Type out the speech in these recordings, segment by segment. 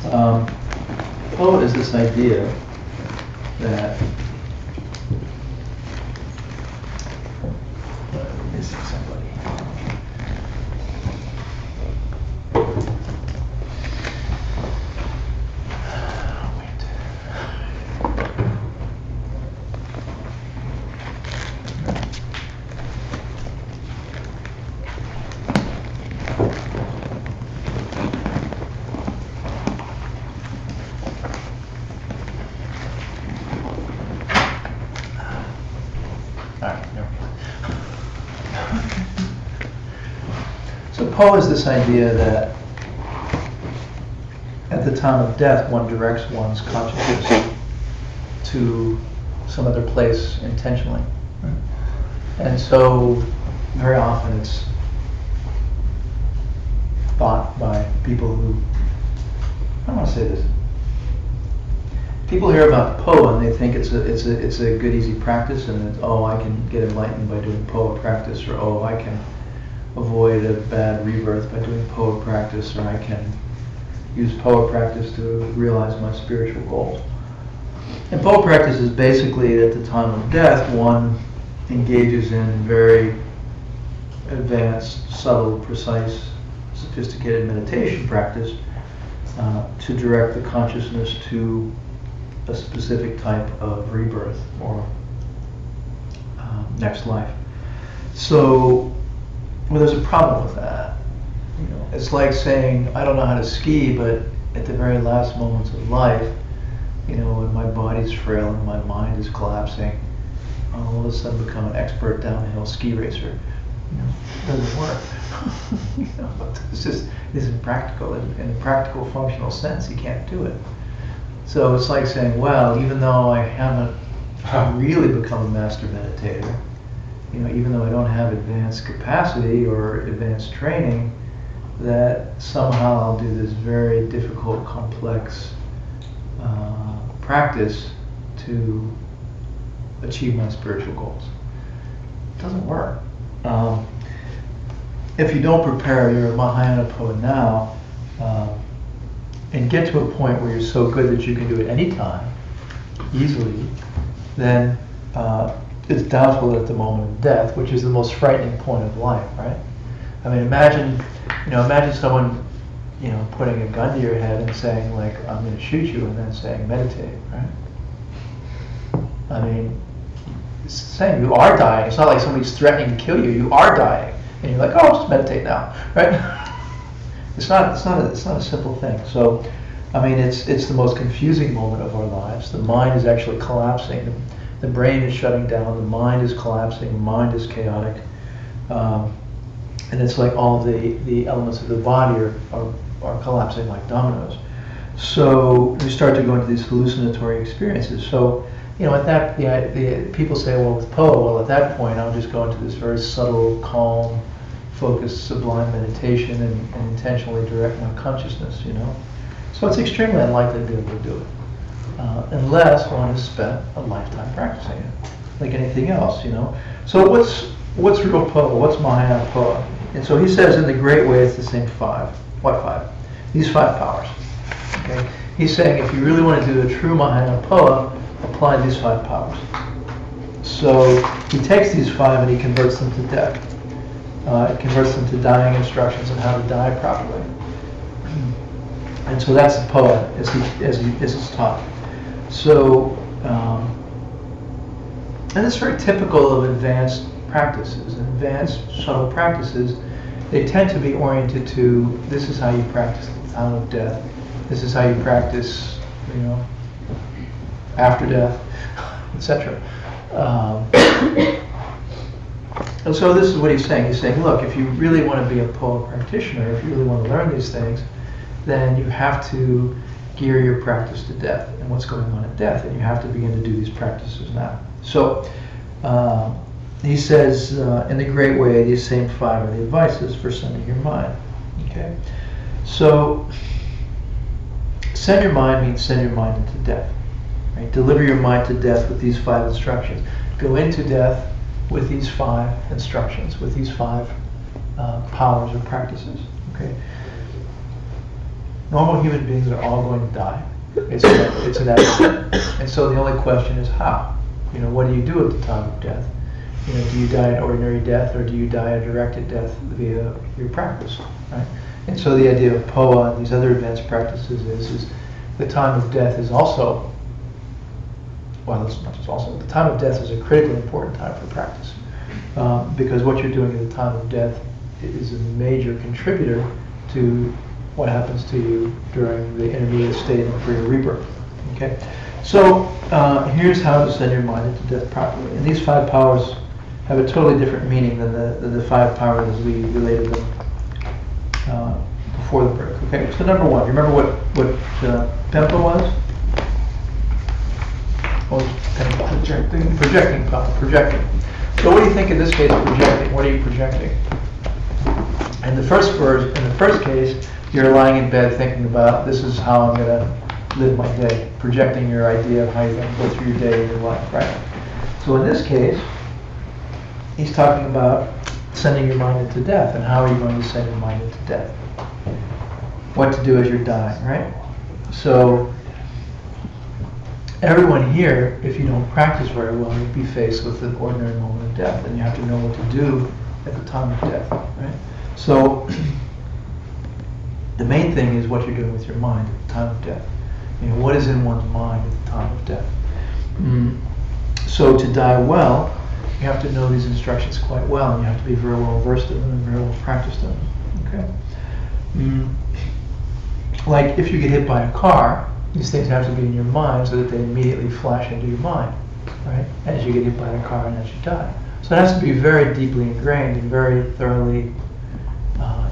Po is this idea that missing somebody. So Po is this idea that at the time of death, one directs one's consciousness to some other place intentionally. And so very often it's thought by people who, I don't want to say this, people hear about Po and they think it's a good easy practice, and it's, oh, I can get enlightened by doing Po practice, or oh, I can avoid a bad rebirth by doing Po practice, or I can use Po practice to realize my spiritual goals. And Po practice is basically at the time of death, one engages in very advanced, subtle, precise, sophisticated meditation practice to direct the consciousness to a specific type of rebirth or next life. So, well, there's a problem with that. You know, it's like saying, I don't know how to ski, but at the very last moments of life, you know, when my body's frail and my mind is collapsing, I'll all of a sudden become an expert downhill ski racer. You know, it doesn't work. You know, it's just isn't practical. In a practical, functional sense, you can't do it. So it's like saying, well, even though I haven't really become a master meditator, you know, even though I don't have advanced capacity or advanced training, that somehow I'll do this very difficult, complex practice to achieve my spiritual goals. It doesn't work. If you don't prepare your Mahayana Po now, and get to a point where you're so good that you can do it anytime, easily, then it's doubtful at the moment of death, which is the most frightening point of life, right? I mean, imagine someone, you know, putting a gun to your head and saying, like, I'm going to shoot you, and then saying, meditate, right? I mean, it's the same. You are dying. It's not like somebody's threatening to kill you. You are dying, and you're like, oh, just meditate now, right? It's not a simple thing. So, I mean, it's the most confusing moment of our lives. The mind is actually collapsing. The brain is shutting down. The mind is collapsing. The mind is chaotic. And it's like all of the elements of the body are collapsing like dominoes. So we start to go into these hallucinatory experiences. So, you know, at that, the people say, well, with Po, well, at that point, I'll just go into this very subtle, calm, focused, sublime meditation and intentionally direct my consciousness, you know. So it's extremely unlikely to be able to do it, unless one has spent a lifetime practicing it, like anything else, you know. So what's real Po? What's Mahayana Po? And so he says in the great way it's the same five. What five? These five powers. Okay. He's saying if you really want to do a true Mahayana Po, apply these five powers. So he takes these five and he converts them to death. It converts them to dying instructions on how to die properly. And so that's the Po as it's taught. So, and it's very typical of advanced practices. Advanced subtle practices, they tend to be oriented to, this is how you practice at the time of death. This is how you practice, you know, after death, etc. And so this is what he's saying. He's saying, look, if you really want to be a Po practitioner, if you really want to learn these things, then you have to gear your practice to death and what's going on at death, and you have to begin to do these practices now. So he says, in the great way, these same five are the advices for sending your mind. Okay, so send your mind means send your mind into death. Right? Deliver your mind to death with these five instructions. Go into death with these five instructions, with these five powers or practices. Okay. Normal human beings are all going to die. It's inevitable. And so the only question is how. What do you do at the time of death? Do you die an ordinary death, or do you die a directed death via your practice, right? And so the idea of POA and these other advanced practices is the time of death is also, well, it's not just also, the time of death is a critically important time for practice. Because what you're doing at the time of death is a major contributor to what happens to you during the intermediate state and for your rebirth. Okay? So here's how to send your mind into death properly. And these 5 powers have a totally different meaning than the 5 powers as we related them before the break. Okay, so number 1, you remember what Pempa was? Projecting power, projecting. So what do you think in this case of projecting? What are you projecting? In the first case, you're lying in bed thinking about, this is how I'm going to live my day, projecting your idea of how you're going to go through your day and your life, right? So in this case, he's talking about sending your mind into death, and how are you going to send your mind into death? What to do as you're dying, right? So everyone here, if you don't practice very well, you'll be faced with an ordinary moment of death, and you have to know what to do at the time of death, right? So the main thing is what you're doing with your mind at the time of death. What is in one's mind at the time of death? So to die well, you have to know these instructions quite well, and you have to be very well versed in them and very well practiced in them. Okay. Like if you get hit by a car, these things have to be in your mind so that they immediately flash into your mind, right? As you get hit by the car and as you die. So it has to be very deeply ingrained and very thoroughly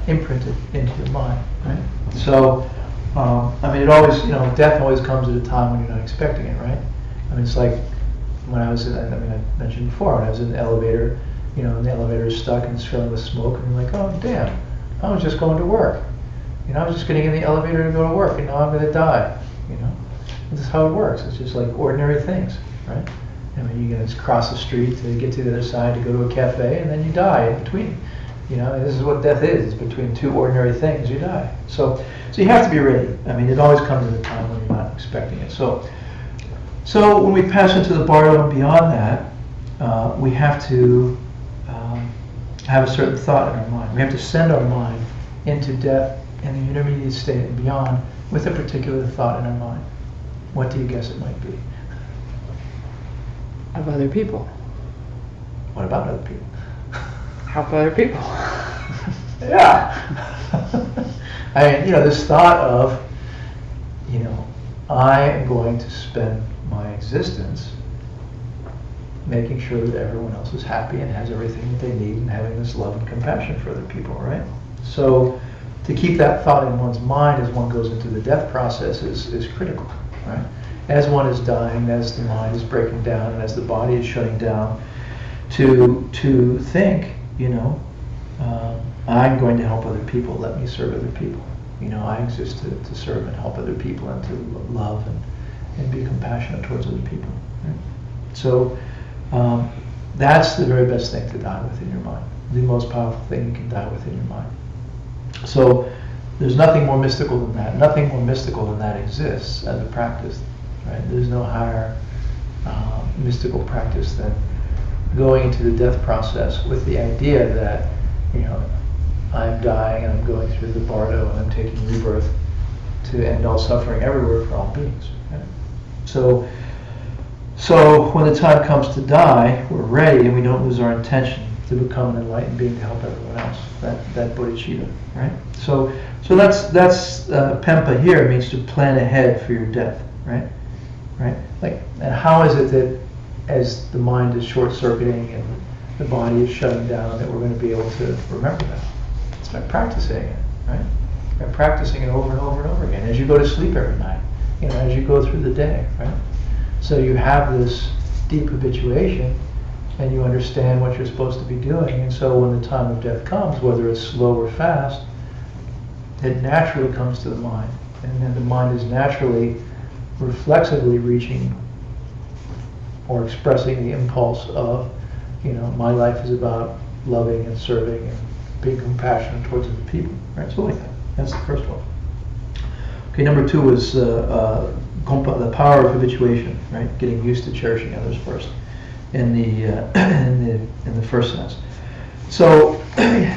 imprinted into your mind, right? So, it always, death always comes at a time when you're not expecting it, right? It's like when I was, I mentioned before, when I was in the elevator, and the elevator is stuck and it's filling with smoke, and you're like, oh damn, I was just going to work. I was just getting in the elevator to go to work, and now I'm going to die. This is how it works. It's just like ordinary things, right? You guys cross the street to get to the other side to go to a cafe, and then you die in between. This is what death is. It's between 2 ordinary things, you die. So you have to be ready. It always comes at a time when you're not expecting it. So when we pass into the bardo and beyond that, we have to have a certain thought in our mind. We have to send our mind into death and the intermediate state and beyond with a particular thought in our mind. What do you guess it might be? Of other people. What about other people? Help other people. Yeah. This thought of, I am going to spend my existence making sure that everyone else is happy and has everything that they need, and having this love and compassion for other people, right? So to keep that thought in one's mind as one goes into the death process is critical, right? As one is dying, as the mind is breaking down, and as the body is shutting down, to think, I'm going to help other people, let me serve other people. I exist to serve and help other people, and to love and be compassionate towards other people. Right? So that's the very best thing to die with in your mind. The most powerful thing you can die with in your mind. So there's nothing more mystical than that. Nothing more mystical than that exists as a practice. Right? There's no higher mystical practice than going into the death process with the idea that, I'm dying and I'm going through the bardo and I'm taking rebirth to end all suffering everywhere for all beings. Right? So when the time comes to die, we're ready and we don't lose our intention to become an enlightened being to help everyone else. That bodhicitta, right? So that's Pempa here means to plan ahead for your death, right? Right? And how is it that as the mind is short-circuiting and the body is shutting down that we're going to be able to remember that? It's by practicing it, right? By practicing it over and over and over again as you go to sleep every night, as you go through the day, right? So you have this deep habituation and you understand what you're supposed to be doing, and so when the time of death comes, whether it's slow or fast, it naturally comes to the mind, and then the mind is naturally reflexively reaching or expressing the impulse of, my life is about loving and serving and being compassionate towards other people, right? So like that. That's the first one. Okay, number 2 was the power of habituation, right? Getting used to cherishing others first, in the in the first sense. So, any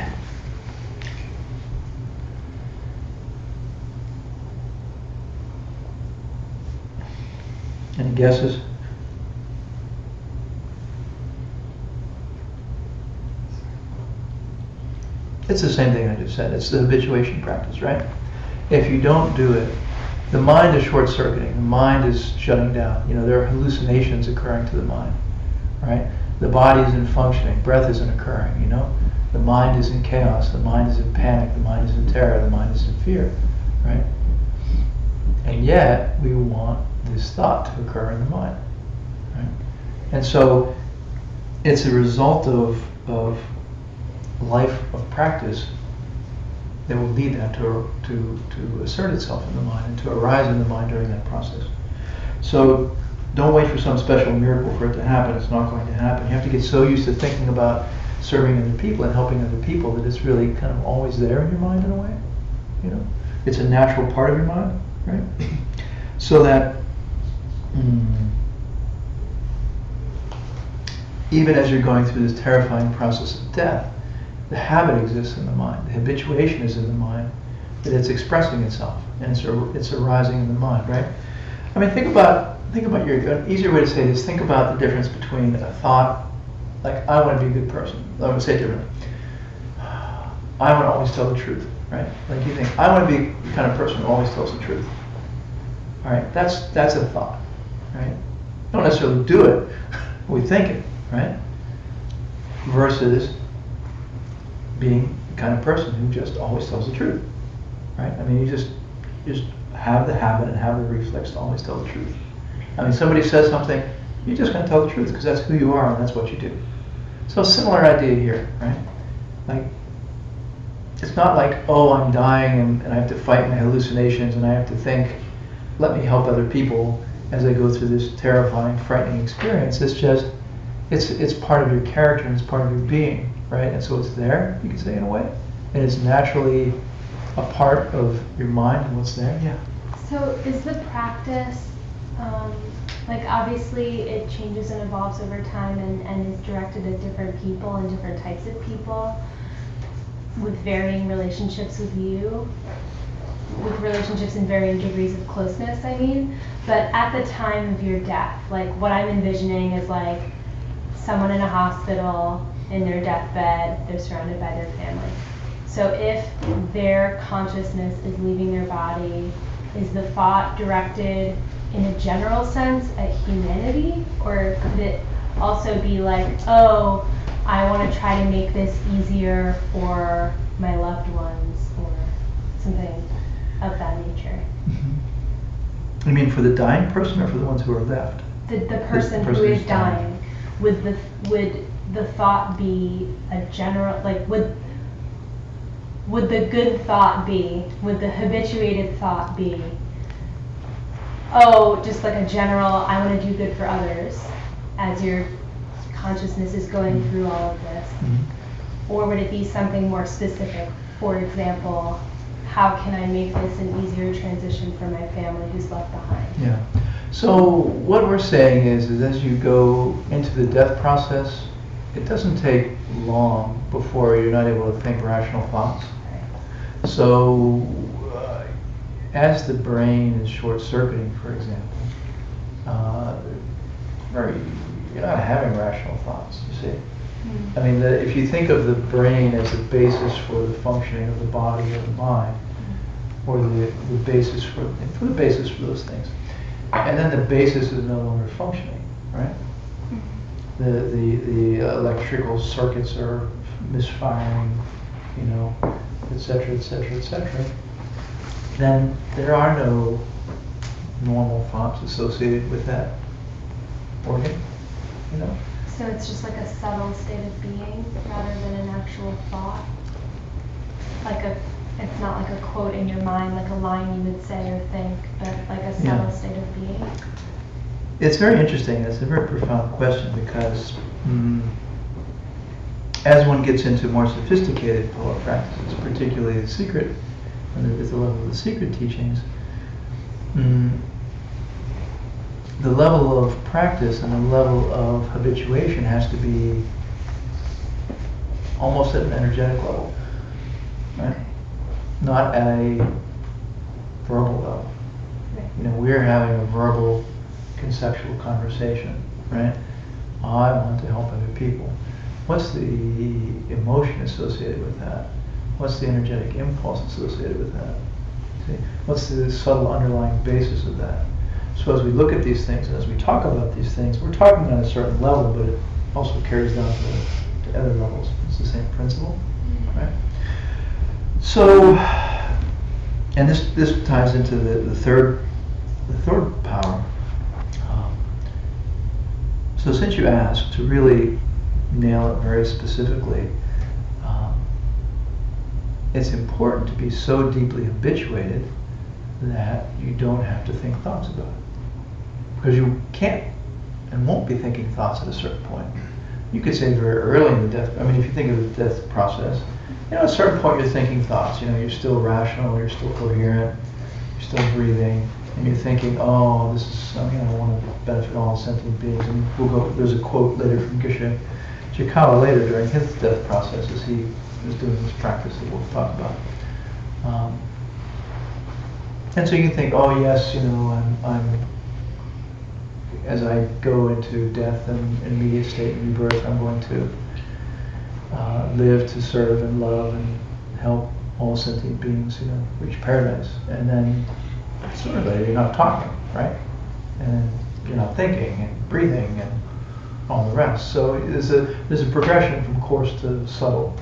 guesses? It's the same thing I just said. It's the habituation practice, right? If you don't do it, the mind is short-circuiting. The mind is shutting down. There are hallucinations occurring to the mind, right? The body isn't functioning. Breath isn't occurring, The mind is in chaos. The mind is in panic. The mind is in terror. The mind is in fear, right? And yet, we want this thought to occur in the mind, right? And so, it's a result of life of practice that will lead that to assert itself in the mind and to arise in the mind during that process. So don't wait for some special miracle for it to happen. It's not going to happen. You have to get so used to thinking about serving other people and helping other people that it's really kind of always there in your mind in a way. It's a natural part of your mind, right? So that even as you're going through this terrifying process of death, the habit exists in the mind. The habituation is in the mind, that it's expressing itself, and it's arising in the mind, right? I mean, think about an easier way to say this. Think about the difference between a thought, like I want to be a good person. I'm going to say it differently. I want to always tell the truth, right? Like you think, I want to be the kind of person who always tells the truth. All right, that's a thought, right? Don't necessarily do it, we think it, right? Versus being the kind of person who just always tells the truth, right? I mean, you just have the habit and have the reflex to always tell the truth. I mean, somebody says something, you're just going to tell the truth because that's who you are and that's what you do. So similar idea here, right? Like, it's not like, oh, I'm dying and I have to fight my hallucinations and I have to think, let me help other people as I go through this terrifying, frightening experience. It's just, it's part of your character and it's part of your being. Right, and so it's there, you could say, in a way, and it's naturally a part of your mind and what's there. Yeah. So is the practice, like obviously it changes and evolves over time and is directed at different people and different types of people with varying relationships with you, with relationships in varying degrees of closeness, I mean, but at the time of your death, like what I'm envisioning is like someone in a hospital, in their deathbed, they're surrounded by their family. So if their consciousness is leaving their body, is the thought directed in a general sense at humanity? Or could it also be like, oh, I want to try to make this easier for my loved ones or something of that nature? You mean for the dying person or for the ones who are left? The person who is dying. Would the thought be a general, like would the good thought be, would the habituated thought be, oh, just like a general, I want to do good for others as your consciousness is going through all of this? Or would it be something more specific? For example, how can I make this an easier transition for my family who's left behind? Yeah. So what we're saying is as you go into the death process, it doesn't take long before you're not able to think rational thoughts. So as the brain is short-circuiting, for example, you're not having rational thoughts, you see. I mean, if you think of the brain as the basis for the functioning of the body or the mind, or the basis for the basis for those things, and then the basis is no longer functioning, right? The electrical circuits are misfiring, et cetera, et cetera, et cetera. Then there are no normal thoughts associated with that organ, So it's just like a subtle state of being rather than an actual thought? It's not like a quote in your mind, like a line you would say or think, but like a subtle state of being? It's very interesting. It's a very profound question because as one gets into more sophisticated Palo practices, particularly the secret, and at the level of the secret teachings, the level of practice and the level of habituation has to be almost at an energetic level, right? Not at a verbal level. Right. You know, we're having a verbal, conceptual conversation, right? I want to help other people. What's the emotion associated with that? What's the energetic impulse associated with that? See? What's the subtle underlying basis of that? So as we look at these things, and as we talk about these things, we're talking on a certain level, but it also carries down to other levels. It's the same principle, right? So, and this ties into the third power. So since you asked, to really nail it very specifically, it's important to be so deeply habituated that you don't have to think thoughts about it. Because you can't and won't be thinking thoughts at a certain point. You could say very early in the death, I mean, if you think of the death process, you know, at a certain point you're thinking thoughts. You know, you're still rational, you're still coherent, you're still breathing, and you're thinking, oh, this is, I want to benefit all sentient beings. And there's a quote later from Geshe Chikawa later during his death process as he was doing this practice that we'll talk about. And so you can think, oh yes, I'm as I go into death and immediate state and rebirth, I'm going to live to serve and love and help all sentient beings, reach paradise. And then sooner or later you're not talking, right? And you're not thinking and breathing and all the rest. So there's a progression from coarse to subtle,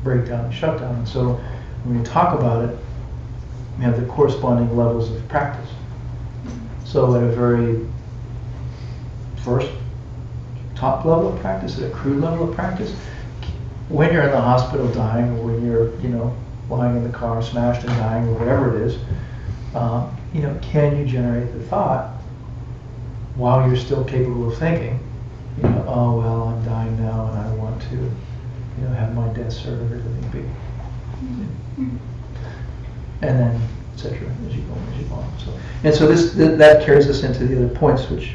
breakdown and shutdown. And so when we talk about it, we have the corresponding levels of practice. So at a very first top level of practice, at a crude level of practice, when you're in the hospital dying, or when you're lying in the car smashed and dying, or whatever it is, can you generate the thought while you're still capable of thinking, oh well, I'm dying now and I want to have my death serve everything be, and then etc. as you go on. So that carries us into the other points, which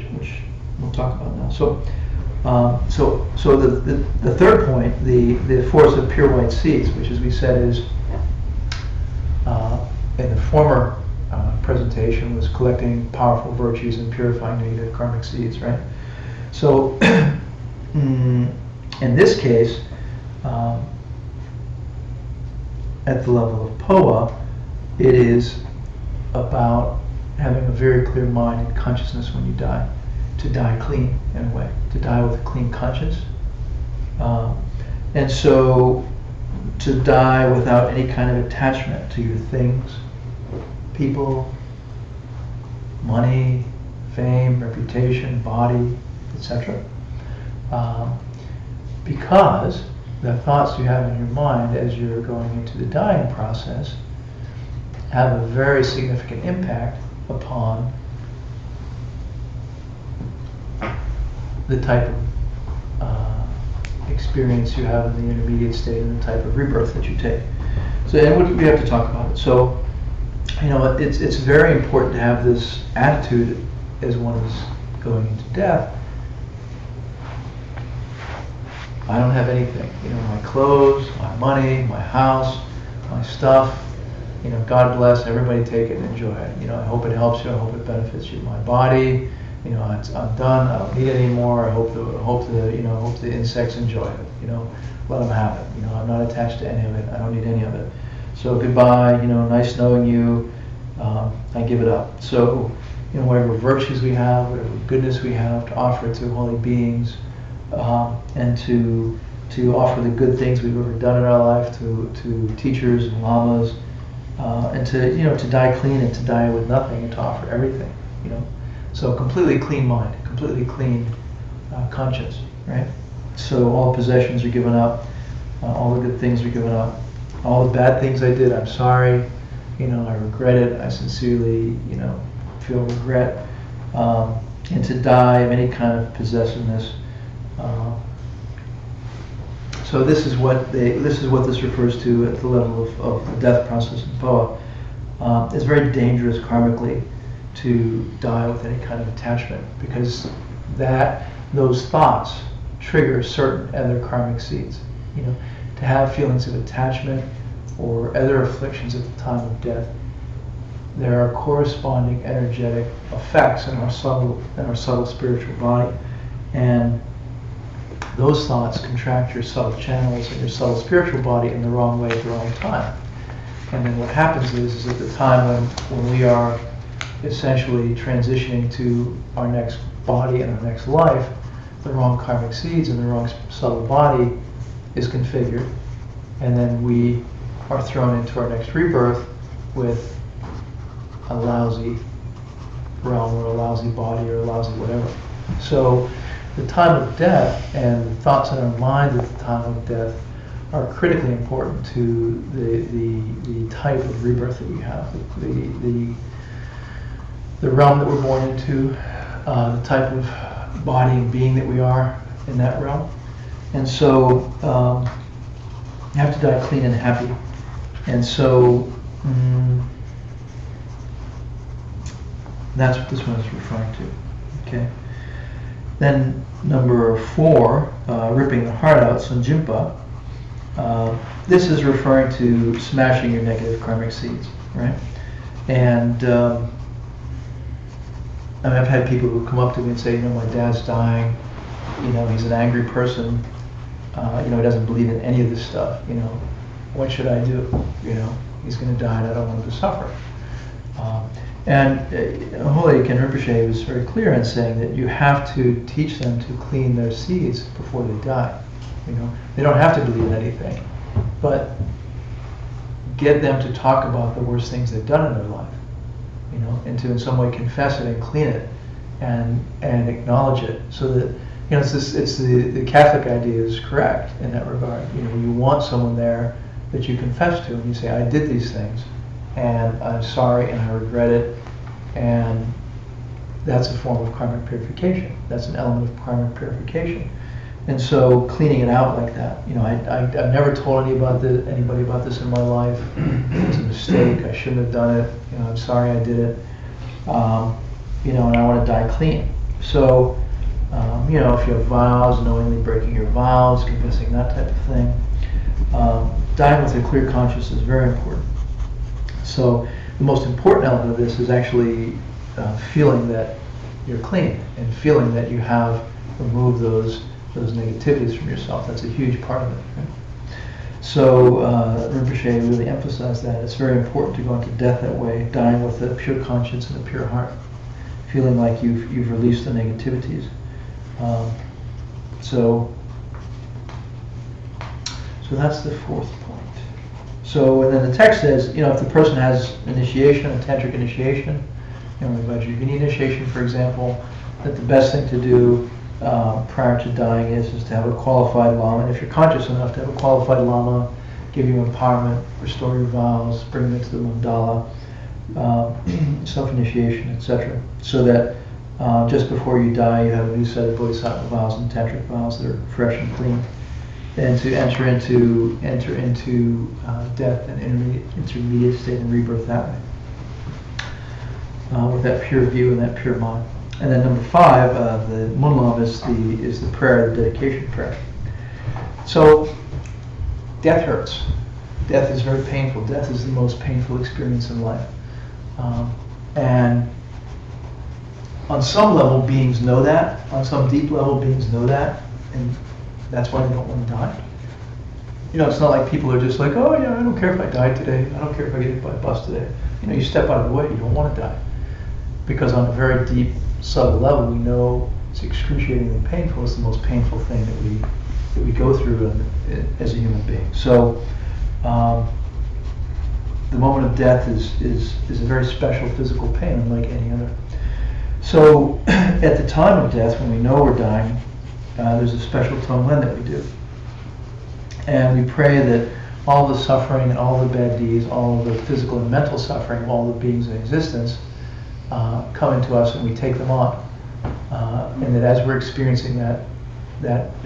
we'll talk about now. So the third point, the force of pure white seeds, which, as we said, is in the former presentation, was collecting powerful virtues and purifying negative karmic seeds, right? So in this case, at the level of POA, it is about having a very clear mind and consciousness when you die, to die clean in a way, to die with a clean conscience. And so to die without any kind of attachment to your things, people, money, fame, reputation, body, etc. Because the thoughts you have in your mind as you're going into the dying process have a very significant impact upon the type of experience you have in the intermediate state and the type of rebirth that you take. So, and we have to talk about it. So, it's very important to have this attitude as one is going into death. I don't have anything. My clothes, my money, my house, my stuff. God bless. Everybody take it and enjoy it. I hope it helps you. I hope it benefits you. My body. I'm done. I don't need it anymore. I hope the insects enjoy it. Let them have it. I'm not attached to any of it. I don't need any of it. So goodbye. Nice knowing you. I give it up. So, whatever virtues we have, whatever goodness we have, to offer it to holy beings, and to offer the good things we've ever done in our life to teachers and lamas, and to die clean and to die with nothing and to offer everything. So completely clean mind, completely clean conscience, right? So all possessions are given up, all the good things are given up, all the bad things I did, I'm sorry, I regret it, I sincerely, feel regret, and to die of any kind of possessiveness. So this is what this refers to at the level of the death process in POA. It's very dangerous karmically to die with any kind of attachment, because those thoughts trigger certain other karmic seeds. You know, to have feelings of attachment or other afflictions at the time of death, there are corresponding energetic effects in our subtle spiritual body, and those thoughts contract your subtle channels and your subtle spiritual body in the wrong way at the wrong time. And then what happens is at the time when we are essentially transitioning to our next body and our next life, the wrong karmic seeds and the wrong subtle body is configured, and then we are thrown into our next rebirth with a lousy realm or a lousy body or a lousy whatever. So the time of death and the thoughts in our mind at the time of death are critically important to the type of rebirth that we have, the realm that we're born into, the type of body and being that we are in that realm. And so you have to die clean and happy. And so that's what this one is referring to. Okay. Then number 4, ripping the heart out, Sunjimpa. This is referring to smashing your negative karmic seeds, right? And I mean, I've had people who come up to me and say, you know, my dad's dying. You know, he's an angry person. You know, he doesn't believe in any of this stuff. You know, what should I do? You know, he's going to die and I don't want him to suffer. And Holy Ken Rinpoche was very clear in saying that you have to teach them to clean their seeds before they die. You know, they don't have to believe in anything, but get them to talk about the worst things they've done in their life. You know, and to in some way confess it and clean it, and acknowledge it, so that, you know, it's the Catholic idea is correct in that regard. You know, you want someone there that you confess to, and you say, I did these things, and I'm sorry, and I regret it, and that's a form of karmic purification. That's an element of karmic purification. And so cleaning it out like that, you know, I've never told anybody about this in my life. It was a mistake. I shouldn't have done it. You know, I'm sorry I did it. You know, and I want to die clean. So, you know, if you have vows, knowingly breaking your vows, confessing that type of thing, dying with a clear conscience is very important. So the most important element of this is actually feeling that you're clean and feeling that you have removed those negativities from yourself. That's a huge part of it. Right? So Rinpoche really emphasized that. It's very important to go into death that way, dying with a pure conscience and a pure heart, feeling like you've released the negativities. So that's the 4th point. So, and then the text says, you know, if the person has initiation, a tantric initiation, you know, Vajrayogini initiation, for example, that the best thing to do prior to dying is to have a qualified lama. And if you're conscious enough to have a qualified lama, give you empowerment, restore your vows, bring them to the mandala, self-initiation, etc. So that just before you die, you have a new set of bodhisattva vows and tantric vows that are fresh and clean, and to enter into death and intermediate state and rebirth that way, with that pure view and that pure mind. And then number 5, the Munlam is the prayer, the dedication prayer. So death hurts. Death is very painful. Death is the most painful experience in life. And on some level, beings know that. On some deep level, beings know that. And that's why they don't want to die. You know, it's not like people are just like, oh yeah, I don't care if I die today. I don't care if I get hit by a bus today. You know, you step out of the way, you don't want to die. Because on a very deep, subtle level, we know it's excruciatingly painful. It's the most painful thing that we go through as a human being. So the moment of death is a very special physical pain, unlike any other. So at the time of death, when we know we're dying, there's a special tonglen that we do. And we pray that all the suffering and all the bad deeds, all of the physical and mental suffering of all the beings in existence come into us, and we take them on. And that as we're experiencing that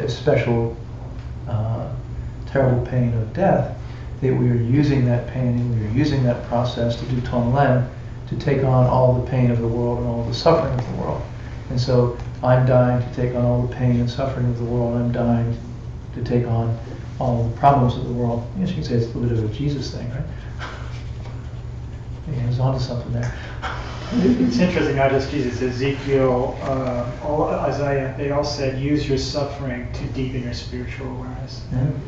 special terrible pain of death, that we are using that pain and we are using that process to do tonglen to take on all the pain of the world and all the suffering of the world. And so I'm dying to take on all the pain and suffering of the world. I'm dying to take on all the problems of the world. I guess you can say it's a little bit of a Jesus thing, right? He was onto something there. It's interesting, not just Jesus, Ezekiel, Isaiah, they all said, use your suffering to deepen your spiritual awareness. Yeah. And,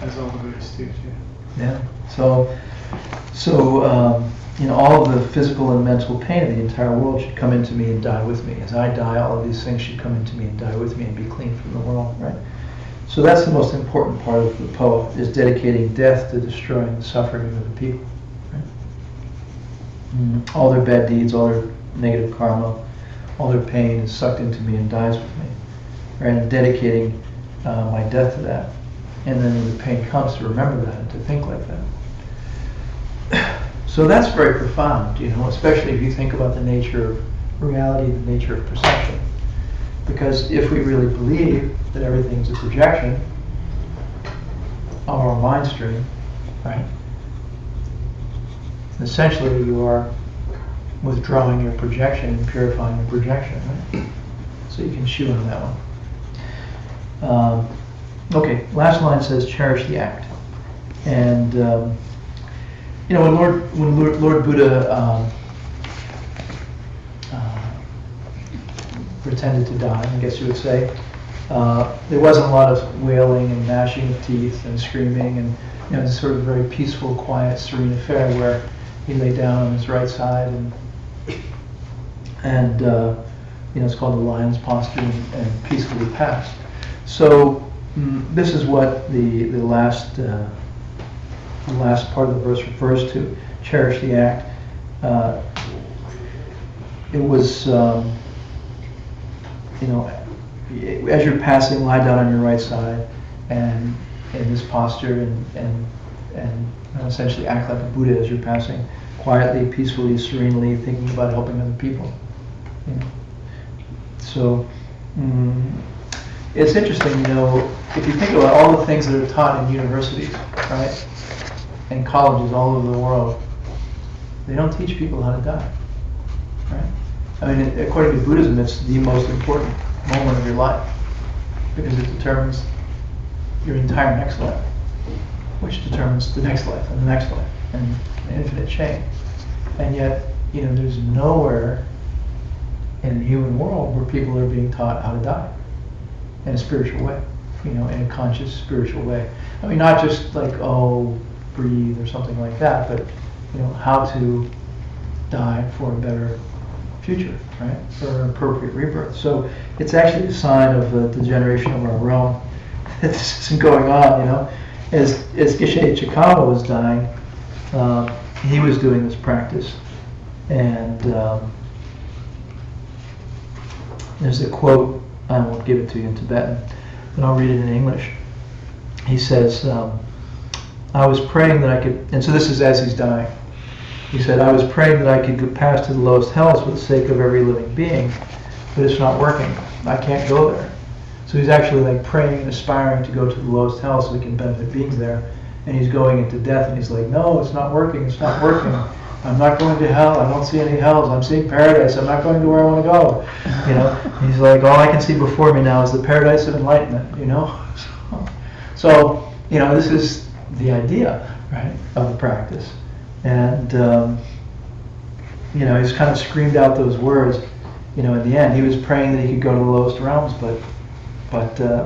as all the Buddhists do too. Yeah. So all of the physical and mental pain of the entire world should come into me and die with me. As I die, all of these things should come into me and die with me and be clean from the world, right? So that's the most important part of the poem, is dedicating death to destroying the suffering of the people. Right? All their bad deeds, all their negative karma, all their pain is sucked into me and dies with me. Right? And dedicating my death to that. And then when the pain comes, to remember that and to think like that. So that's very profound, especially if you think about the nature of reality, the nature of perception. Because if we really believe that everything's a projection of our mind stream, right? Essentially, you are withdrawing your projection and purifying your projection, right? So you can chew on that one. Okay, last line says, cherish the act. And, when Lord Buddha pretended to die, I guess you would say, there wasn't a lot of wailing and gnashing of teeth and screaming, and it's sort of a very peaceful, quiet, serene affair where he lay down on his right side and it's called the lion's posture, and peacefully passed. So this is what the last part of the verse refers to: cherish the act. It was as you're passing, lie down on your right side and in this posture and essentially act like a Buddha as you're passing, quietly, peacefully, serenely, thinking about helping other people. So it's interesting, if you think about all the things that are taught in universities, right, and colleges all over the world, they don't teach people how to die, right? I mean, according to Buddhism, it's the most important moment of your life because it determines your entire next life, which determines the next life and the next life and an infinite chain. And yet, there's nowhere in the human world where people are being taught how to die in a spiritual way, in a conscious spiritual way. I mean, not just like, breathe or something like that, but how to die for a better future, right? For an appropriate rebirth. So it's actually a sign of the degeneration of our realm that this isn't going on, As Geshe Chikama was dying, he was doing this practice. And there's a quote, I won't give it to you in Tibetan, but I'll read it in English. He says, I was praying that I could, and so this is as he's dying. He said, I was praying that I could pass to the lowest hells for the sake of every living being, but it's not working. I can't go there. So he's actually like praying and aspiring to go to the lowest hell so he can benefit beings there. And he's going into death and he's like, no, it's not working, it's not working. I'm not going to hell, I don't see any hells, I'm seeing paradise, I'm not going to where I want to go. He's like, all I can see before me now is the paradise of enlightenment, So, this is the idea, right, of the practice. And, he's kind of screamed out those words, in the end. He was praying that he could go to the lowest realms, but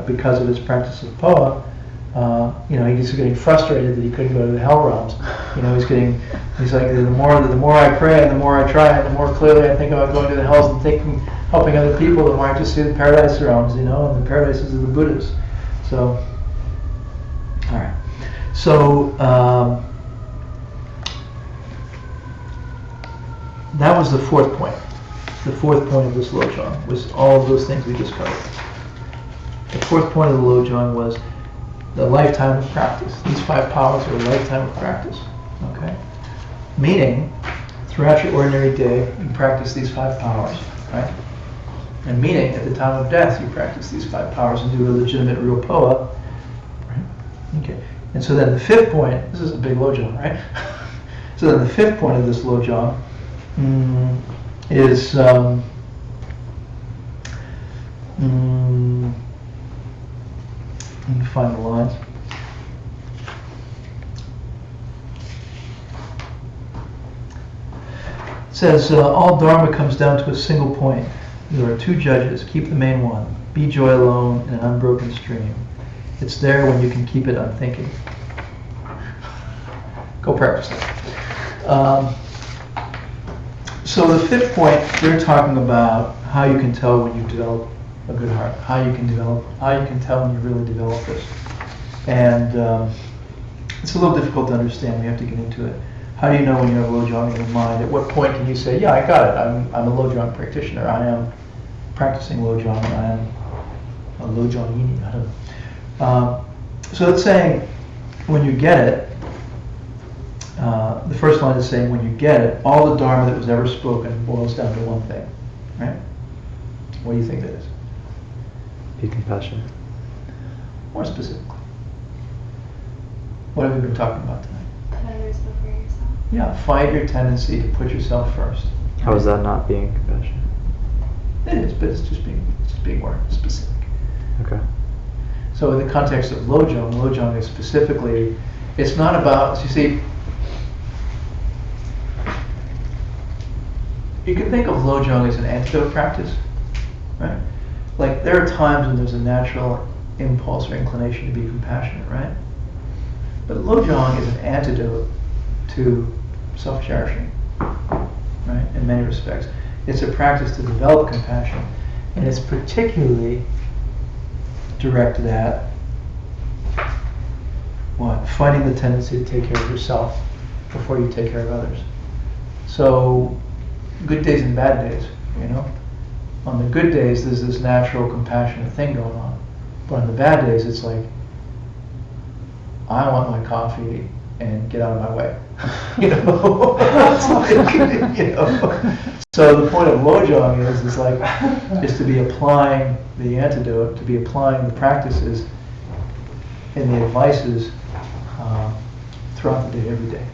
because of his practice of Poa, he's getting frustrated that he couldn't go to the hell realms. He's like, the more I pray and the more I try, and the more clearly I think about going to the hells and helping other people, the more I just see the paradise realms, and the paradises of the Buddhas. So, all right. So, that was the fourth point. The fourth point of this Lojong was all of those things we just covered. The fourth point of the Lojong was the lifetime of practice. These 5 powers are a lifetime of practice. Okay? Meaning, throughout your ordinary day, you practice these 5 powers, right? And meaning, at the time of death, you practice these 5 powers and do a legitimate real Poa, right? Okay. And so then the fifth point, this is a big Lojong, right? So then the fifth point of this Lojong is let me find the lines. It says, all Dharma comes down to a single point. There are two judges. Keep the main one. Be joy alone in an unbroken stream. It's there when you can keep it unthinking. Go practice it. So the fifth point, they're talking about how you can tell when you've developed a good heart, how you can tell when you really develop this. And it's a little difficult to understand. We have to get into it. How do you know when you have Lojong in your mind? At what point can you say, yeah, I got it. I'm a Lojong practitioner. I am practicing Lojong. I am a Lojongini. I don't know. So it's saying when you get it, the first line is saying when you get it, all the Dharma that was ever spoken boils down to one thing, right? What do you think that is? Be compassionate. More specifically, what have we been talking about tonight? Put others before yourself. Yeah, fight your tendency to put yourself first. How is that not being compassionate? It is, but it's just being more specific. Okay. So in the context of Lojong is specifically, it's not about, you see, you can think of Lojong as an antidote practice, right? Like there are times when there's a natural impulse or inclination to be compassionate, right? But Lojong is an antidote to self-cherishing, right? In many respects. It's a practice to develop compassion, and it's particularly directed at what? Fighting the tendency to take care of yourself before you take care of others. So, good days and bad days, you know? On the good days, there's this natural compassionate thing going on. But on the bad days, it's like, I want my coffee and get out of my way. You know? You know? So the point of Lojong is to be applying the antidote, to be applying the practices and the advices throughout the day, every day.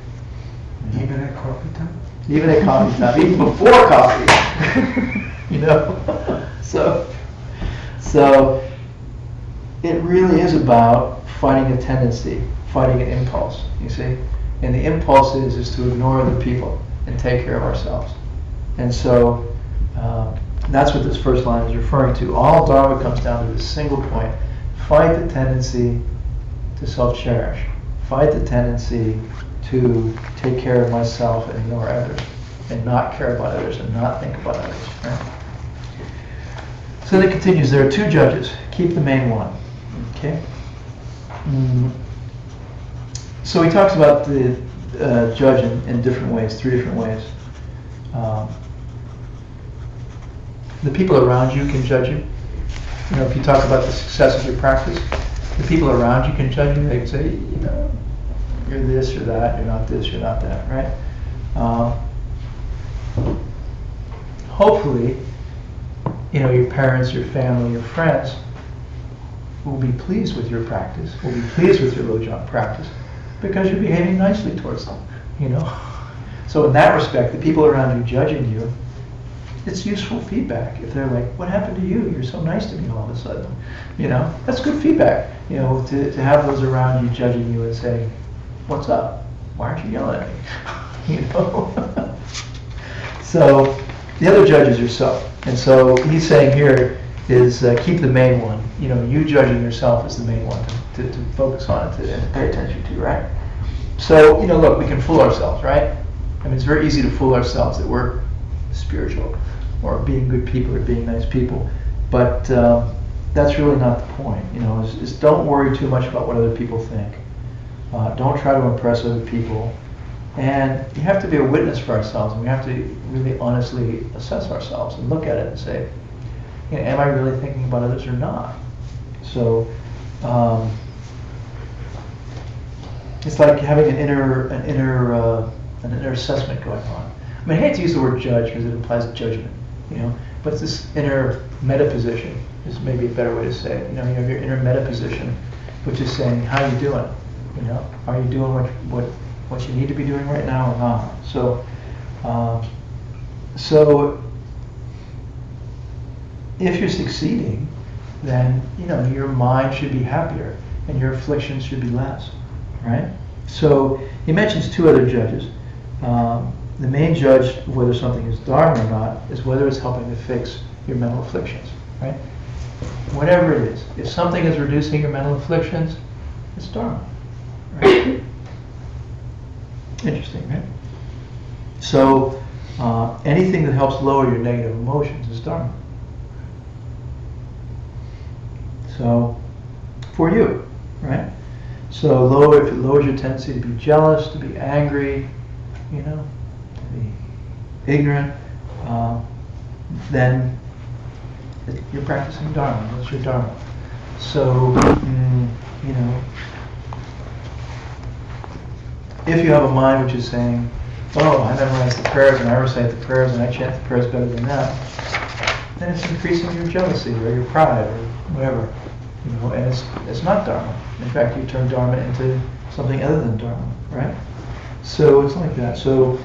Even at coffee time? Even at coffee time, even before coffee. You know? So it really is about fighting a tendency, fighting an impulse, you see? And the impulse is to ignore other people and take care of ourselves. And so that's what this first line is referring to. All Dharma comes down to this single point. Fight the tendency to self-cherish. Fight the tendency to take care of myself and ignore others, and not care about others and not think about others. Right? So then it continues. There are two judges. Keep the main one. Okay. So he talks about the judge in different ways, three different ways. The people around you can judge you. You know, if you talk about the success of your practice, the people around you can judge you. They can say, you know, you're this, you're that, you're not this, you're not that, right? Hopefully, you know, your parents, your family, your friends will be pleased with your practice, will be pleased with your Lojong practice, because you're behaving nicely towards them, you know? So in that respect, the people around you judging you, it's useful feedback. If they're like, what happened to you? You're so nice to me all of a sudden. You know, that's good feedback. You know, to have those around you judging you and saying, what's up? Why aren't you yelling at me? You know? So the other judge is yourself. And so he's saying here is keep the main one. You know, you judging yourself is the main one to focus on and to pay attention to, right? So, you know, look, we can fool ourselves, right? I mean, it's very easy to fool ourselves that we're spiritual or being good people or being nice people. But that's really not the point. You know, is don't worry too much about what other people think. Don't try to impress other people. And you have to be a witness for ourselves, and we have to really honestly assess ourselves and look at it and say, you know, am I really thinking about others or not? So it's like having an inner assessment going on. I mean, I hate to use the word judge because it implies judgment, you know, but it's this inner meta position is maybe a better way to say it. You know, you have your inner meta position, which is saying, how are you doing? You know, are you doing what you need to be doing right now or not? So So if you're succeeding, then your mind should be happier and your afflictions should be less, right? So he mentions two other judges. The main judge of whether something is dharma or not is whether it's helping to fix your mental afflictions, right? Whatever it is, if something is reducing your mental afflictions, it's dharma, right? Interesting, right? So anything that helps lower your negative emotions is dharma. So for you, right? So if it lowers your tendency to be jealous, to be angry, to be ignorant, then you're practicing dharma. That's your dharma. So if you have a mind which is saying, "Oh, I memorize the prayers and I recite the prayers and I chant the prayers better than that," then it's increasing your jealousy or your pride or whatever. And it's not dharma. In fact, you turn dharma into something other than dharma, right? So it's like that. So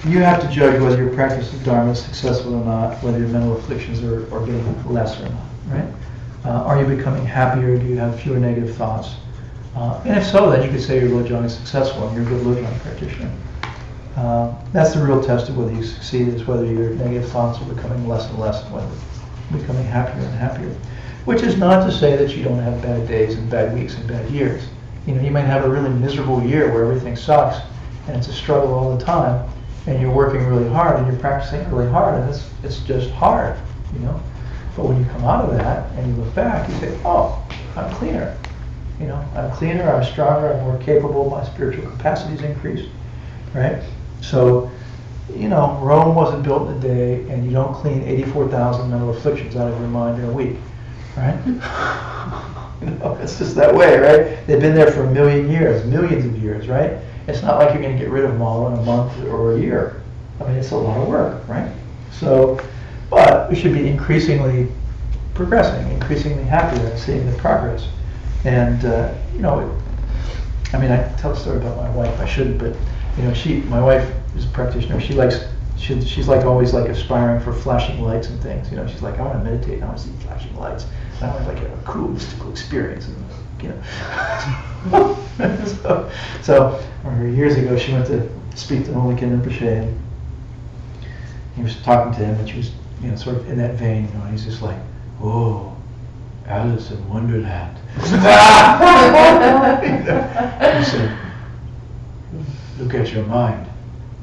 you have to judge whether your practice of dharma is successful or not, whether your mental afflictions are getting less or not, right? Are you becoming happier? Do you have fewer negative thoughts? And if so, then you could say your LOJONG is successful and you're a good LOJONG practitioner. That's the real test of whether you succeed, is whether your negative thoughts are becoming less and less, and whether you're becoming happier and happier. Which is not to say that you don't have bad days and bad weeks and bad years. You might have a really miserable year where everything sucks and it's a struggle all the time, and you're working really hard and you're practicing really hard, and it's just hard, But when you come out of that and you look back, you say, "Oh, I'm cleaner. I'm cleaner, I'm stronger, I'm more capable, my spiritual capacity's increased," right? So, Rome wasn't built in a day, and you don't clean 84,000 mental afflictions out of your mind in a week, right? It's just that way, right? They've been there for a million years, millions of years, right? It's not like you're going to get rid of them all in a month or a year. I mean, it's a lot of work, right? So, but we should be increasingly progressing, increasingly happier and seeing the progress. And, I mean, I tell a story about my wife. I shouldn't, but, my wife is a practitioner. She's like always like aspiring for flashing lights and things. She's like, "I want to meditate. I want to see flashing lights. And I want to have a cool mystical experience." And so years ago, she went to speak to Holy Rinpoche, and he was talking to him, and she was, sort of in that vein. And he's just like, "Oh, Alice in Wonderland." He said, "Look at your mind.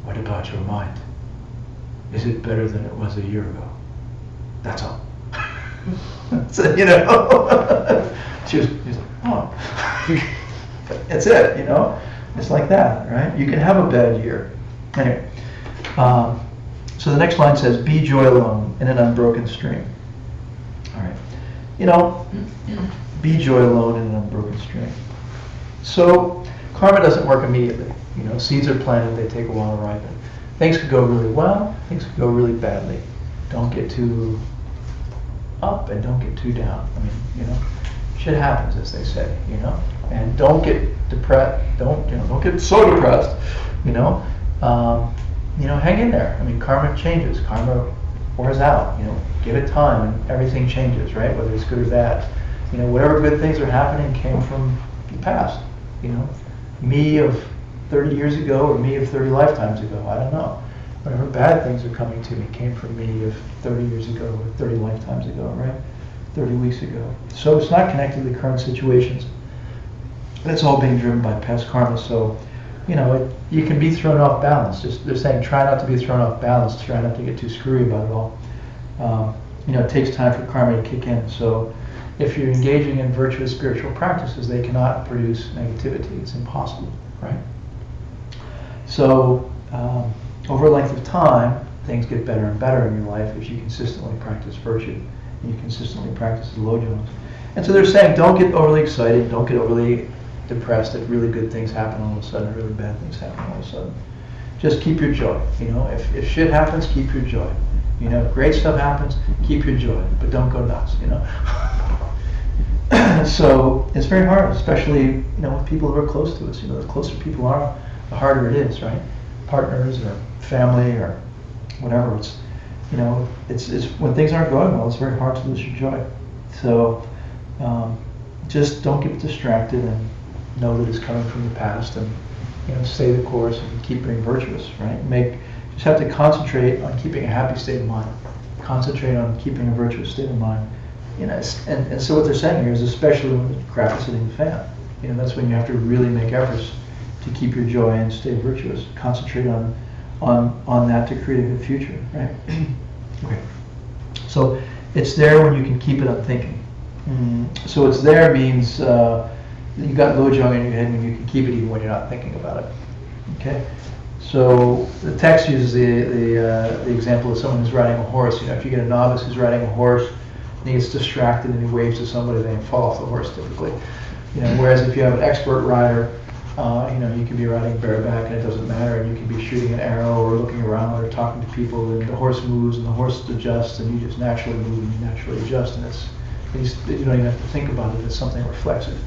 What about your mind? Is it better than it was a year ago? That's all." So, she's like, "Oh." That's it, It's like that, right? You can have a bad year. Anyway, so the next line says, "Be joy alone in an unbroken stream." All right. Be joy alone in an unbroken stream. So karma doesn't work immediately. Seeds are planted, they take a while to ripen. Things could go really well, things could go really badly. Don't get too up and don't get too down. I mean, shit happens, as they say, and don't get depressed. Don't get so depressed, hang in there. I mean, karma changes, karma wears out, give it time and everything changes, right? Whether it's good or bad. Whatever good things are happening came from the past, me of 30 years ago or me of 30 lifetimes ago, I don't know. Whatever bad things are coming to me came from me of 30 years ago or 30 lifetimes ago, right? 30 weeks ago. So it's not connected to the current situations. It's all being driven by past karma. So, you can be thrown off balance. They're saying try not to be thrown off balance, try not to get too screwy about it all. It takes time for karma to kick in. So if you're engaging in virtuous spiritual practices, they cannot produce negativity. It's impossible, right? So over a length of time, things get better and better in your life if you consistently practice virtue and you consistently practice the LOJONGs. And so they're saying don't get overly excited, don't get overly depressed if really good things happen all of a sudden, really bad things happen all of a sudden. Just keep your joy. If shit happens, keep your joy. Great stuff happens, keep your joy, but don't go nuts, So it's very hard, especially, with people who are close to us. The closer people are, the harder it is, right? Partners or family or whatever. It's, you know, it's when things aren't going well, it's very hard to lose your joy. So just don't get distracted and know that it's coming from the past, and you know, stay the course and keep being virtuous, right? Just have to concentrate on keeping a happy state of mind. Concentrate on keeping a virtuous state of mind. You know, and so what they're saying here is, especially when the crap is hitting the fan, you know, that's when you have to really make efforts to keep your joy and stay virtuous. Concentrate on that to create a good future, right? Okay. So it's there when you can keep it on thinking. So it's there means you got lojong in your head when you can keep it even when you're not thinking about it. Okay. So the text uses the example of someone who's riding a horse. You know, if you get a novice who's riding a horse and he gets distracted and he waves to somebody, they fall off the horse typically. You know, whereas if you have an expert rider, you know, you can be riding bareback and it doesn't matter, and you can be shooting an arrow or looking around or talking to people, and the horse moves and the horse adjusts, and you just naturally move and you naturally adjust, and you don't even have to think about it. It's something reflexive.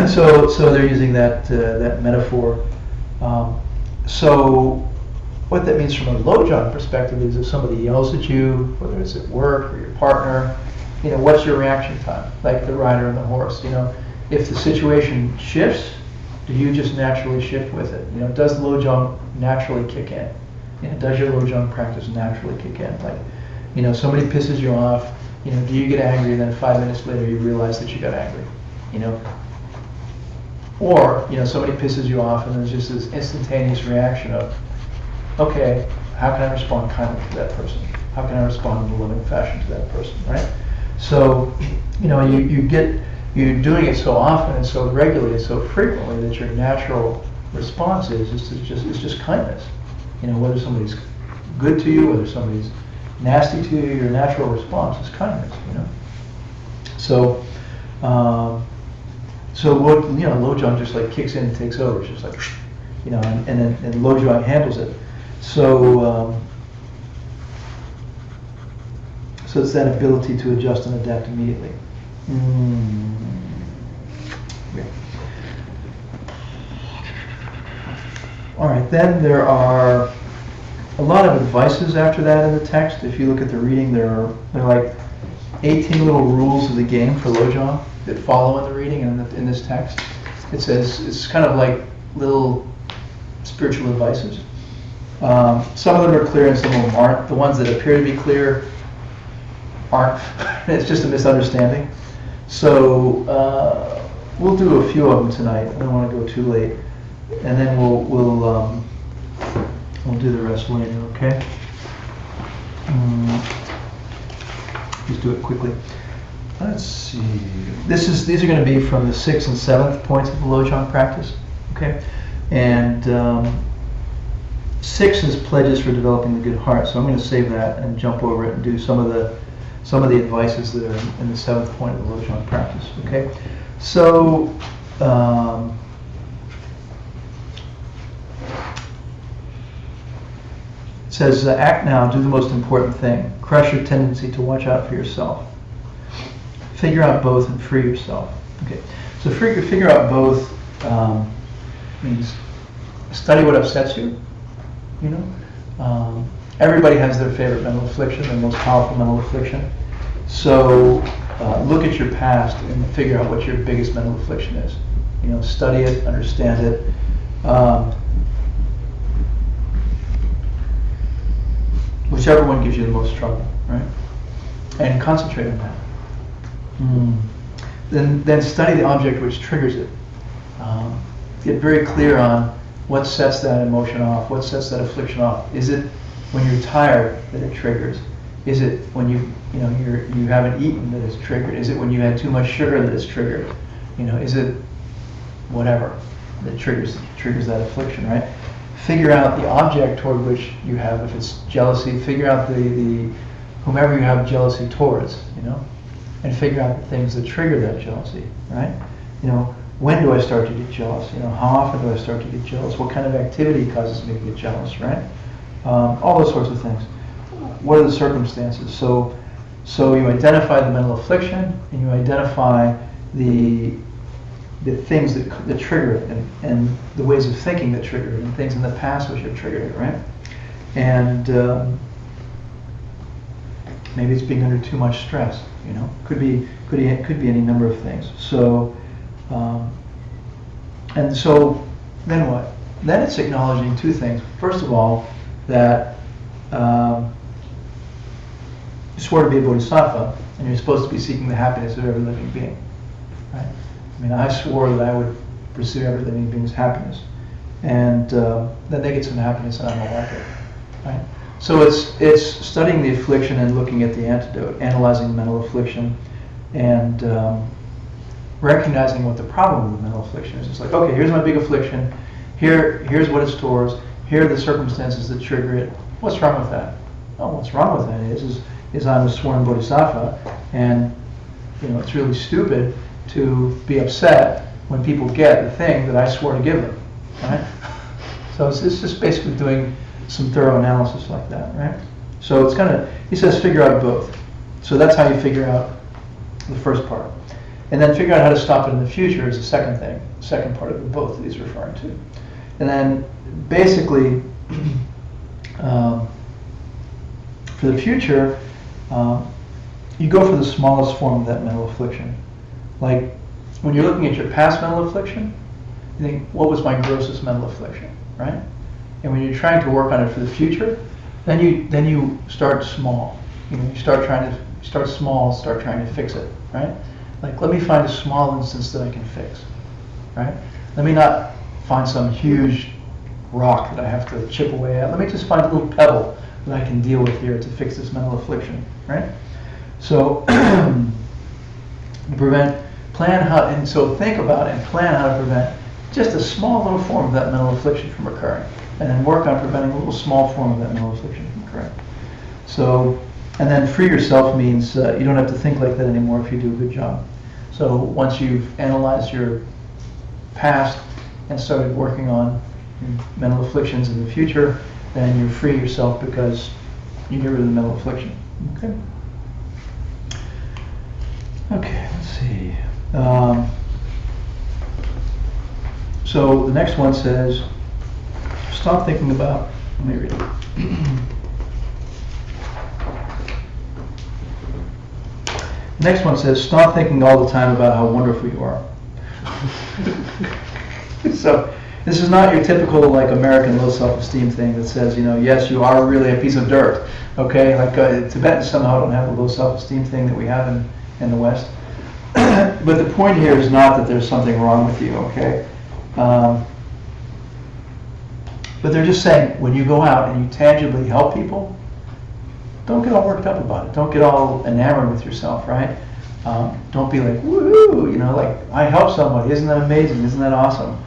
So they're using that metaphor. So what that means from a lojong perspective is, if somebody yells at you, whether it's at work or your partner, you know, what's your reaction time? Like the rider and the horse, you know, if the situation shifts, do you just naturally shift with it? You know, does lojong naturally kick in? You know, does your lojong practice naturally kick in? Like, you know, somebody pisses you off, you know, do you get angry and then 5 minutes later you realize that you got angry? You know, or, you know, somebody pisses you off and there's just this instantaneous reaction of, okay, how can I respond kindly to that person? How can I respond in a loving fashion to that person, right? So, you know, you're doing it so often and so regularly and so frequently that your natural response is just kindness. You know, whether somebody's good to you, whether somebody's nasty to you, your natural response is kindness, you know? So, what, you know, lojong just like kicks in and takes over. It's just like, you know, and lojong handles it. So it's that ability to adjust and adapt immediately. Yeah. All right, then there are a lot of advices after that in the text. If you look at the reading, there are like 18 little rules of the game for lojong that follow in the reading and in this text. It says it's kind of like little spiritual advices. Some of them are clear and some of them aren't. The ones that appear to be clear aren't. It's just a misunderstanding. So we'll do a few of them tonight. I don't want to go too late, and then we'll do the rest later. Okay. Just do it quickly. Let's see. These are going to be from the 6th and 7th points of the lojong practice. Okay, and 6 is pledges for developing the good heart. So I'm going to save that and jump over it and do some of the advices that are in the 7th point of the lojong practice. Okay, so it says, act now, do the most important thing. Crush your tendency to watch out for yourself. Figure out both and free yourself. Okay, so figure out both means study what upsets you. You know, everybody has their favorite mental affliction, their most powerful mental affliction. So look at your past and figure out what your biggest mental affliction is. You know, study it, understand it. Whichever one gives you the most trouble, right? And concentrate on that. Then study the object which triggers it. Get very clear on what sets that emotion off, what sets that affliction off. Is it when you're tired that it triggers? Is it when you haven't eaten that it's triggered? Is it when you had too much sugar that it's triggered? You know, is it whatever that triggers that affliction, right? Figure out the object toward which you have, if it's jealousy, figure out the whomever you have jealousy towards, you know, and figure out the things that trigger that jealousy, right? You know, when do I start to get jealous? You know, how often do I start to get jealous? What kind of activity causes me to get jealous, right? All those sorts of things. What are the circumstances? So you identify the mental affliction, and you identify the things that trigger it, and the ways of thinking that trigger it, and things in the past which have triggered it, right? And maybe it's being under too much stress. Could be any number of things. So, and so then what? Then it's acknowledging two things. First of all, that you swore to be a bodhisattva, and you're supposed to be seeking the happiness of every living being, right? I mean, I swore that I would pursue every living being's happiness, and then they get some happiness, and I don't like it, right? So it's studying the affliction and looking at the antidote, analyzing the mental affliction, and recognizing what the problem with the mental affliction is. It's like, okay, here's my big affliction. Here's what it stores. Here are the circumstances that trigger it. What's wrong with that? Oh, what's wrong with that is I'm a sworn bodhisattva, and it's really stupid to be upset when people get the thing that I swore to give them, right? So it's just basically doing some thorough analysis like that, right? So it's he says figure out both. So that's how you figure out the first part. And then figure out how to stop it in the future is the second thing, second part of the both that he's referring to. And then basically, for the future, you go for the smallest form of that mental affliction. Like when you're looking at your past mental affliction, you think, what was my grossest mental affliction, right? And when you're trying to work on it for the future, then you start small. You start small, start trying to fix it, right? Like, let me find a small instance that I can fix, right? Let me not find some huge rock that I have to chip away at. Let me just find a little pebble that I can deal with here to fix this mental affliction, right? So so think about and plan how to prevent just a small little form of that mental affliction from occurring, and then work on preventing a little small form of that mental affliction from occurring. So, and then free yourself means you don't have to think like that anymore if you do a good job. So once you've analyzed your past and started working on mental afflictions in the future, then you free yourself because you get rid of the mental affliction. Okay. Okay, let's see. So the next one says, stop thinking about, let me read it. The next one says, stop thinking all the time about how wonderful you are. So this is not your typical like American low self-esteem thing that says, yes, you are really a piece of dirt. Okay, like Tibetans somehow don't have the low self-esteem thing that we have in the West. But the point here is not that there's something wrong with you, okay? But they're just saying, when you go out and you tangibly help people, don't get all worked up about it. Don't get all enamored with yourself, right? Don't be like, woo, like, I helped somebody. Isn't that amazing? Isn't that awesome?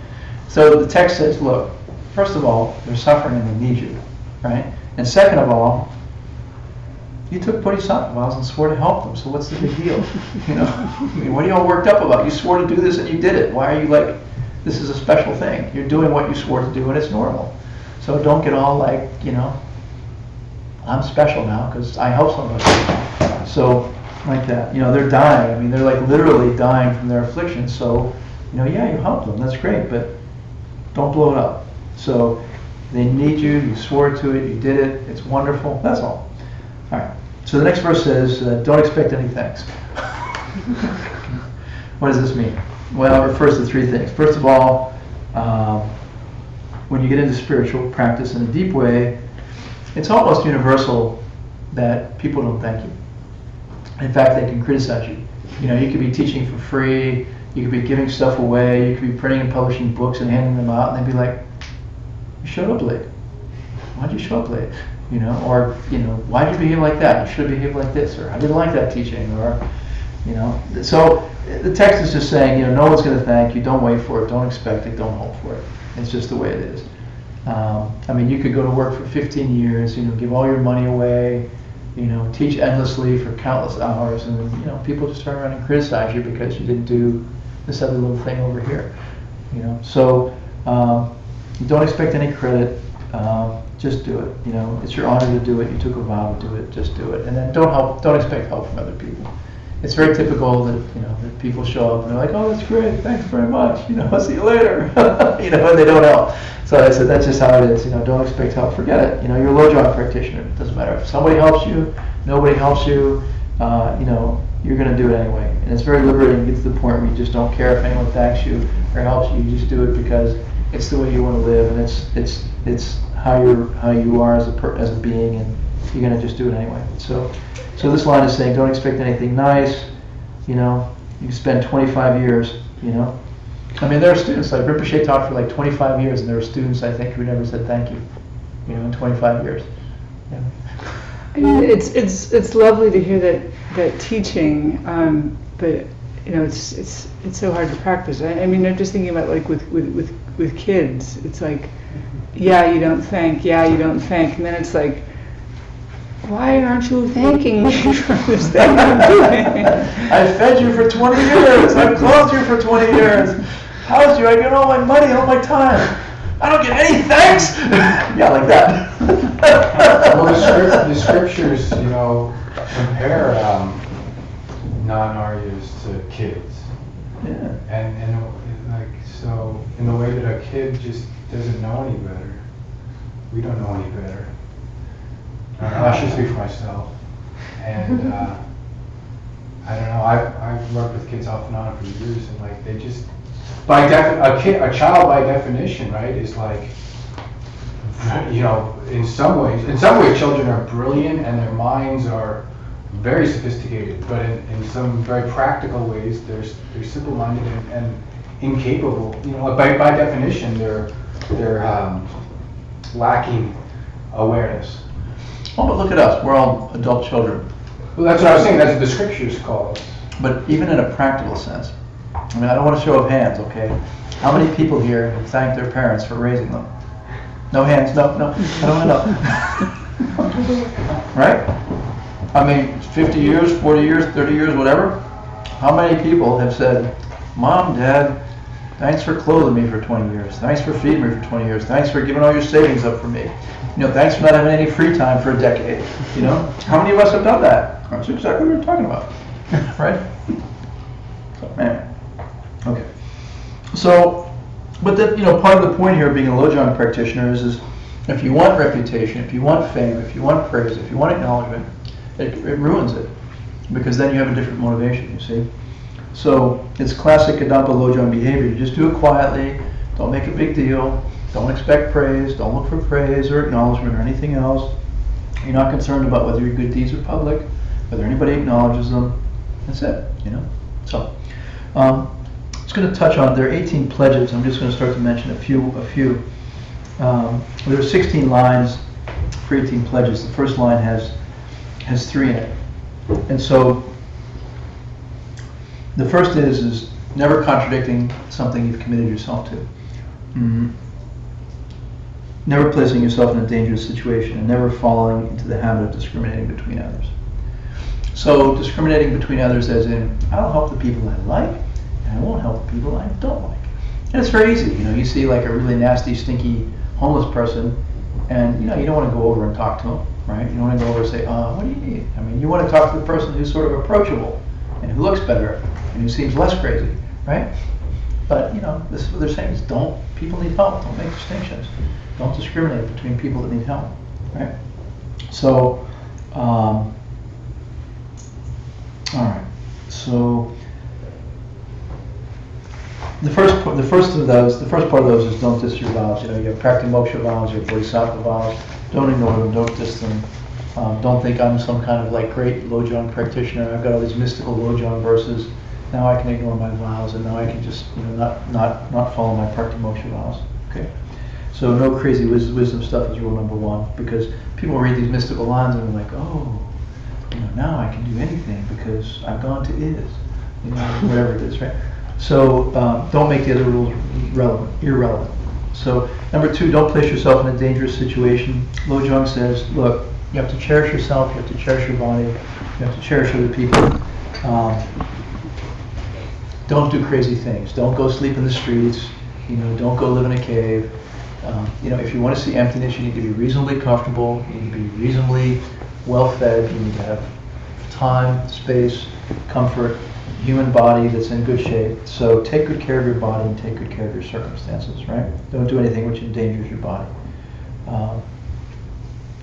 So the text says, look, first of all, they're suffering and they need you, right? And second of all, you took bodhisattva vows and swore to help them, so what's the big deal? I mean, what are you all worked up about? You swore to do this and you did it. Why are you like, this is a special thing? You're doing what you swore to do and it's normal. So don't get all like, I'm special now because I helped somebody. So like that, they're dying. I mean, they're like literally dying from their affliction. So, yeah, you helped them. That's great, but don't blow it up. So they need you. You swore to it. You did it. It's wonderful. That's all. All right. So the next verse says, don't expect any thanks. What does this mean? Well, it refers to three things. First of all, when you get into spiritual practice in a deep way, it's almost universal that people don't thank you. In fact, they can criticize you. You could be teaching for free, you could be giving stuff away, you could be printing and publishing books and handing them out, and they'd be like, you showed up late. Why'd you show up late? Or, why'd you behave like that? You should have behaved like this, or I didn't like that teaching, or, So the text is just saying, no one's going to thank you, don't wait for it, don't expect it, don't hope for it. It's just the way it is. I mean, you could go to work for 15 years, give all your money away, teach endlessly for countless hours, and then, people just turn around and criticize you because you didn't do this other little thing over here. So don't expect any credit. Just do it. It's your honor to do it. You took a vow to do it. Just do it. And then don't expect help from other people. it's very typical that, that people show up and they're like, oh, that's great, thanks very much, I'll see you later, and they don't help. So I said, that's just how it is, don't expect help, forget it. You're a LOJONG practitioner, it doesn't matter. If somebody helps you, nobody helps you, you're going to do it anyway. And it's very liberating to get to the point where you just don't care if anyone thanks you or helps you, you just do it because it's the way you want to live, and it's how you are as a being, and you're going to just do it anyway. So this line is saying, don't expect anything nice. You spend 25 years. I mean, there are students like Rinpoche taught for like 25 years, and there are students I think who never said thank you. In 25 years. Yeah. I mean, it's lovely to hear that teaching, but it's so hard to practice. I mean, I'm just thinking about like with kids. It's like, yeah, you don't thank, and then it's like, why aren't you thanking me for this thing I'm doing? I fed you for 20 years. I've clothed you for 20 years. Housed you. I get all my money, all my time. I don't get any thanks. Yeah, like that. Well, the scriptures, compare non-Aryas to kids. Yeah. And like, so in the way that a kid just doesn't know any better, we don't know any better. I should speak for myself. And I don't know, I've worked with kids off and on for years, and like they just, a child by definition, right, is like, in some ways children are brilliant and their minds are very sophisticated, but in some very practical ways they're simple-minded and incapable. By definition they're lacking awareness. Oh, but look at us. We're all adult children. Well, that's what I was saying. That's what the scriptures call us. But even in a practical sense, I mean, I don't want to show of hands, okay? How many people here have thanked their parents for raising them? No hands, no, I don't know. Right? I mean, 50 years, 40 years, 30 years, whatever. How many people have said, Mom, Dad, thanks for clothing me for 20 years. Thanks for feeding me for 20 years. Thanks for giving all your savings up for me. Thanks for not having any free time for a decade. How many of us have done that? That's exactly what we're talking about. Right? So, man. Okay. So, but then, part of the point here of being a LOJONG practitioner is if you want reputation, if you want fame, if you want praise, if you want acknowledgement, it ruins it. Because then you have a different motivation, you see. So, it's classic Kadampa LOJONG behavior. You just do it quietly, don't make a big deal, don't expect praise, don't look for praise or acknowledgement or anything else. You're not concerned about whether your good deeds are public, whether anybody acknowledges them. That's it, So, I'm just going to touch on, there are 18 pledges. I'm just going to start to mention a few. There are 16 lines for 18 pledges. The first line has 3 in it. And so, the first is never contradicting something you've committed yourself to. Mm-hmm. Never placing yourself in a dangerous situation, and never falling into the habit of discriminating between others. So discriminating between others as in, I'll help the people I like, and I won't help the people I don't like. And it's very easy. You see like a really nasty, stinky homeless person, and you don't want to go over and talk to them, right? You don't want to go over and say, what do you need? I mean, you want to talk to the person who's sort of approachable, and who looks better, and who seems less crazy, right? But this is what they're saying is people need help, don't make distinctions. Don't discriminate between people that need help, right? So, all right. So, the first part of those is don't diss your vows. You have Praktimoksha vows, you have Bodhisattva vows. Don't ignore them. Don't diss them. Don't think I'm some kind of like great LOJONG practitioner. I've got all these mystical LOJONG verses. Now I can ignore my vows, and now I can just not follow my Praktimoksha vows. Okay. So no crazy wisdom stuff is rule number 1, because people read these mystical lines and they're like, oh, now I can do anything because I've gone to is, whatever it is, right? So don't make the other rules irrelevant. So number 2, don't place yourself in a dangerous situation. LOJONG says, look, you have to cherish yourself, you have to cherish your body, you have to cherish other people. Don't do crazy things. Don't go sleep in the streets. Don't go live in a cave. If you want to see emptiness, you need to be reasonably comfortable. You need to be reasonably well-fed. You need to have time, space, comfort, human body that's in good shape. So take good care of your body and take good care of your circumstances, right? Don't do anything which endangers your body.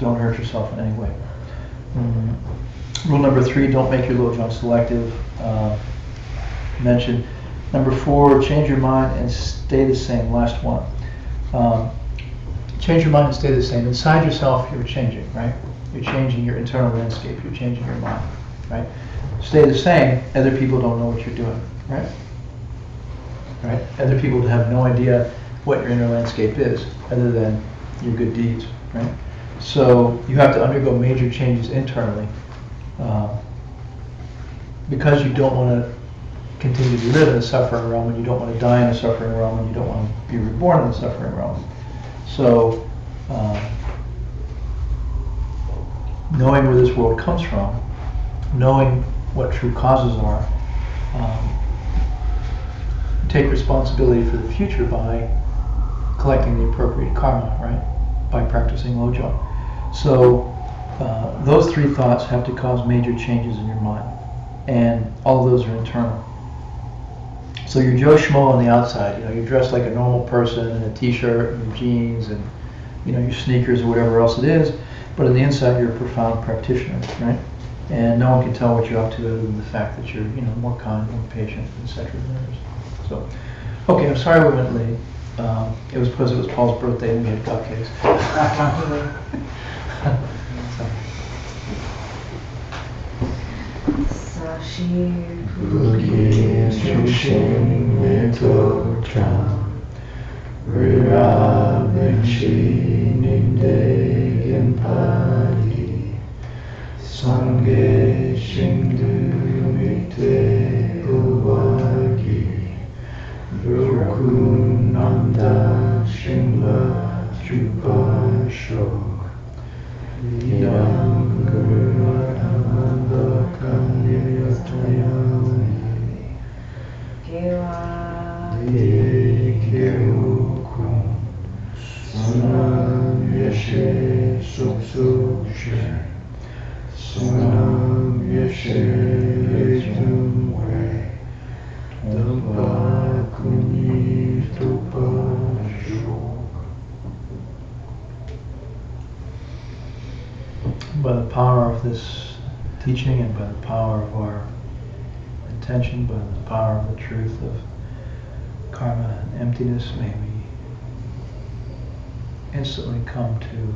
Don't hurt yourself in any way. Rule number 3, don't make your lojong selective. Mentioned. Number 4, change your mind and stay the same. Last one. Change your mind and stay the same. Inside yourself, you're changing, right? You're changing your internal landscape. You're changing your mind, right? Stay the same. Other people don't know what you're doing, right? Right? Other people have no idea what your inner landscape is, other than your good deeds, right? So you have to undergo major changes internally, because you don't want to continue to live in the suffering realm, and you don't want to die in the suffering realm, and you don't want to be reborn in the suffering realm. So, knowing where this world comes from, knowing what true causes are, take responsibility for the future by collecting the appropriate karma, right? By practicing lojong. So, those 3 thoughts have to cause major changes in your mind, and all of those are internal. So you're Joe Schmo on the outside, you're dressed like a normal person in a t-shirt and jeans and, your sneakers or whatever else it is, but on the inside you're a profound practitioner, right? And no one can tell what you're up to other than the fact that you're, more kind, more patient, etc. than others. So, okay, I'm sorry we went late. It was because it was Paul's birthday and we had cupcakes. Buki Shushin Mito Tram Rirabenshi Ninde Genpadi Sange Shindu Mite Uwagi Roku Nanda Shimla Chupa Shok Yam Guru Amanda Kanye By the power of this teaching and by the power of our intention, by the power of the truth of karma and emptiness, may we instantly come to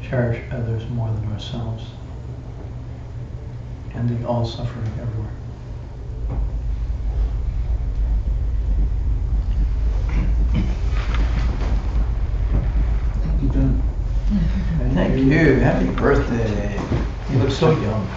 cherish others more than ourselves, ending all suffering everywhere. Thank you. Happy birthday. You look so young.